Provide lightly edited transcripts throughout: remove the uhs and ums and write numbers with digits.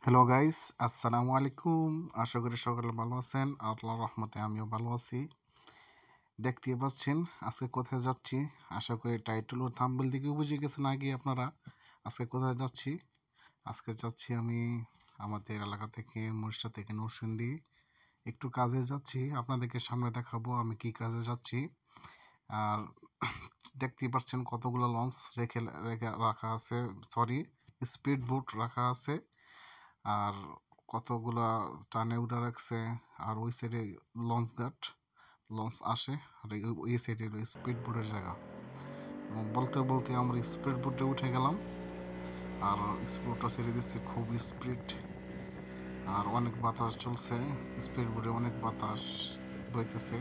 Hello guys, আসসালামু আলাইকুম। আশা করি সকলে ভালো আছেন। আল্লাহর রহমতে আমিও ভালো আছি। দেখতেই পাচ্ছেন আজকে কোথায় যাচ্ছি। আশা করি টাইটেল ও থাম্বনেল থেকে বুঝে গেছেন আগে আপনারা আজকে কোথায় যাচ্ছি। আজকে যাচ্ছি আমি আমাদের এলাকা থেকে মরিচা থেকে নরসিংদী একটু কাজে যাচ্ছি। আপনাদেরকে সামনে দেখাবো আমি কি কাজে যাচ্ছি। আর দেখতেই পাচ্ছেন কতগুলো লঞ্চ রেখে রেখে রাখা আছে, সরি স্পিড বোট রাখা আছে। আর কতগুলা টানে উঠে রাখছে। আর ওই সাইডে লঞ্চ ঘাট, লঞ্চ আসে। আর ওই সাইডে স্পিড বোটের জায়গা। এবং বলতে বলতে আমরা স্পিড বোটে উঠে গেলাম। আর স্পিডটা ছেড়ে দিচ্ছে খুব স্পিড। আর অনেক বাতাস চলছে, স্পিড বোটে অনেক বাতাস বইতেছে।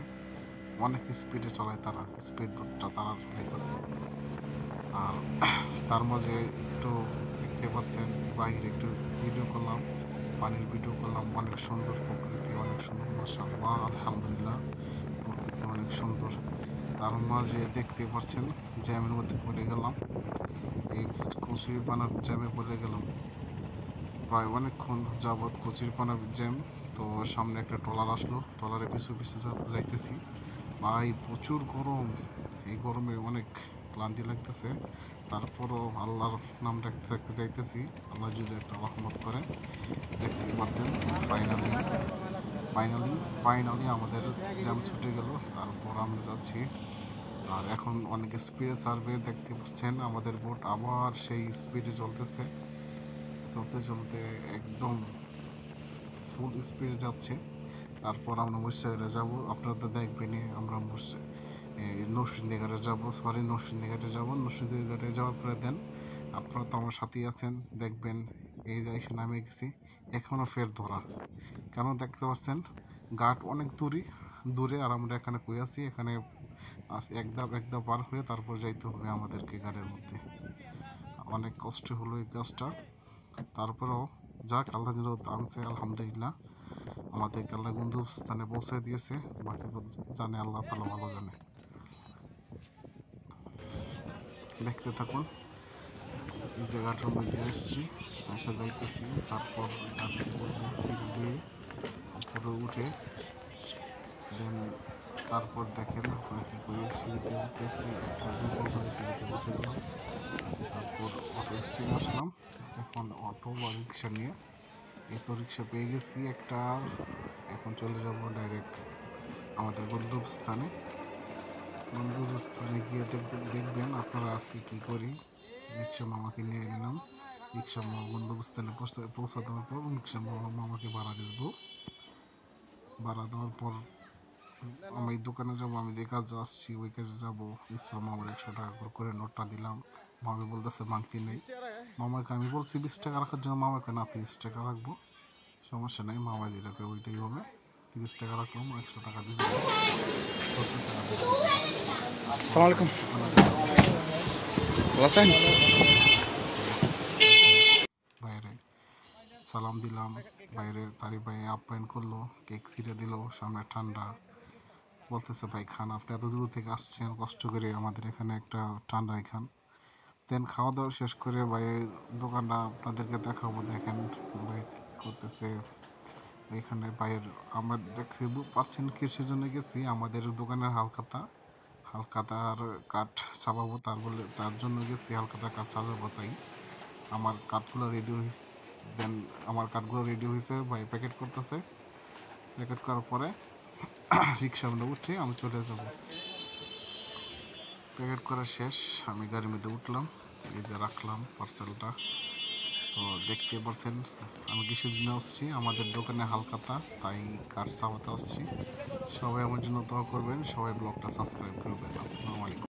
অনেক স্পিডে চলায় তারা, স্পিড বোটটা তারা চালাইতেছে। আর তার মাঝে একটু দেখতে পাচ্ছেন বাইরে একটু ভিডিও করলাম, পানির ভিডিও করলাম। অনেক সুন্দর প্রকৃতি, অনেক সুন্দর, মাশাআল্লাহ, আলহামদুলিল্লাহ, প্রকৃতি অনেক সুন্দর। তার মাঝে দেখতে পাচ্ছেন জ্যামের মধ্যে পড়ে গেলাম, এই কচুরিপানার জ্যামে পড়ে গেলাম। প্রায় অনেকক্ষণ যাবৎ কচুরিপানার জ্যাম। তো সামনে একটা ট্রলার আসলো, ট্রলারে পিছু পিছু যাইতেছি। ভাই প্রচুর গরম, এই গরমে অনেক ক্লান্তি লাগতেছে। তারপরও আল্লাহর নাম ডাকতে ডাকতে যাইতেছি। আল্লাহ যদি একটা রহমত করে। দেখতে পারতেন ফাইনালি ফাইনালি ফাইনালি আমাদের জ্যাম ছুটে গেল। তারপর আমরা যাচ্ছি। আর এখন অনেক স্পিডে ছাড়বে, দেখতে পাচ্ছেন আমাদের বোট আবার সেই স্পিডে চলতেছে। চলতে চলতে একদম ফুল স্পিডে যাচ্ছে। তারপর আমরা মুর্শিদাবাদে যাবো, আপনারা তো দেখবেনই। আমরা নরসিংদী ঘাটে যাবো, নরসিংদী ঘাটে যাবো। নরসিংদী ঘাটে যাওয়ার পরে দেন আপনারা তো আমার সাথেই আছেন, দেখবেন এই যে এসে নামে গেছি। এখনও ফের ধরা, কেন দেখতে পাচ্ছেন ঘাট অনেক দূরে। আর আমরা এখানে কই আছি, এখানে এক ধাপ পার হয়ে তারপর যাইতে হবে আমাদেরকে ঘাটের মধ্যে। অনেক কষ্ট হলো এই কাজটা। তারপরেও যাক, আল্লাহ আনছে, আলহামদুলিল্লাহ। আমাদেরকে আল্লাহ গন্তব্যস্থানে পৌঁছে দিয়েছে। বাকি জানে আল্লাহ তাআলা, ভালো জানে। দেখতে থাকুন। এই জায়গাটার মধ্যে আসছি, আসা যাইতেছি। তারপর ঘাটে উঠবো, সিঁড়ি দিয়ে উপরে উঠে দেন তারপর দেখেন আপনারা কী করি। সিঁড়িতে উঠতেছি, একটা দুর্বল করে সিঁড়িতে উঠে গেলাম। তারপর অটো স্ট্যান্ডে আসলাম। এখন অটো বা রিক্সা নিয়ে, এই তো রিক্সা পেয়ে গেছি একটা। এখন চলে যাব ডাইরেক্ট আমাদের গন্তব্যস্থানে গিয়ে দেখবেন আপনারা আজকে কী করি। রিক্সা মামাকে নিয়ে নিলাম। রিক্সা মামা গন্তব্যস্থানে পৌঁছা দেওয়ার পর রিক্সা মামাকে ভাড়া দেবো। ভাড়া দেওয়ার পর আমি এই দোকানে যাবো, আমি যে কাজে আসছি ওই কাজে যাবো। রিক্সা মামার 100 টাকা করে নোটটা দিলাম। মামা বলতেছে ভাঙতি নেই। মামাকে আমি বলছি 20 টাকা রাখার জন্য, মামাকে না 30 টাকা রাখবো, সমস্যা নেই। মামা যেটাকে ওইটাই হবে। 30 টাকা রাখলাম, 100 টাকা দিয়ে দিলাম। 70 টাকা দিয়ে আসসালামু আলাইকুম, ভালো আছেন? বাইরে সালাম দিলাম। বাইরে তারি ভাই আপ্যায়ন করলো, কেক ছিঁড়ে দিল। সামনে ঠান্ডা, বলতেছে ভাই খান, আপনি এত দূর থেকে আসছেন কষ্ট করে, আমাদের এখানে একটা ঠান্ডায় খান। দেন খাওয়া দাওয়া শেষ করে ভাইয়ের দোকানটা আপনাদেরকে দেখাবো। দেখেন ভাই কী করতেছে এখানে। ভাইয়ের আমরা দেখতে পাচ্ছেন কিসের জন্য গেছি, আমাদের দোকানের হালখাতার কাঠ ছাপাবো। তার জন্য গেছি, হালখাতার কাঠ ছাপাবো। তাই আমার কাঠগুলো রেডি হয়েছে। দেন আমার কাঠগুলো রেডি হয়েছে, ভাই প্যাকেট করতেছে। প্যাকেট করার পরে রিক্সা আমরা উঠে আমি চলে যাব। প্যাকেট করা শেষ, আমি গাড়ির মধ্যে উঠলাম। এই যে রাখলাম পার্সেলটা। তো দেখতে পাচ্ছেন আমি কিসের জন্য আসছি, আমাদের দোকানে হালখাতা, তাই কাঠ ছাপাতে আসছি। সবাই আমার জন্য দোয়া করবেন, সবাই ব্লগটা সাবস্ক্রাইব করবেন। আসসালামু আলাইকুম।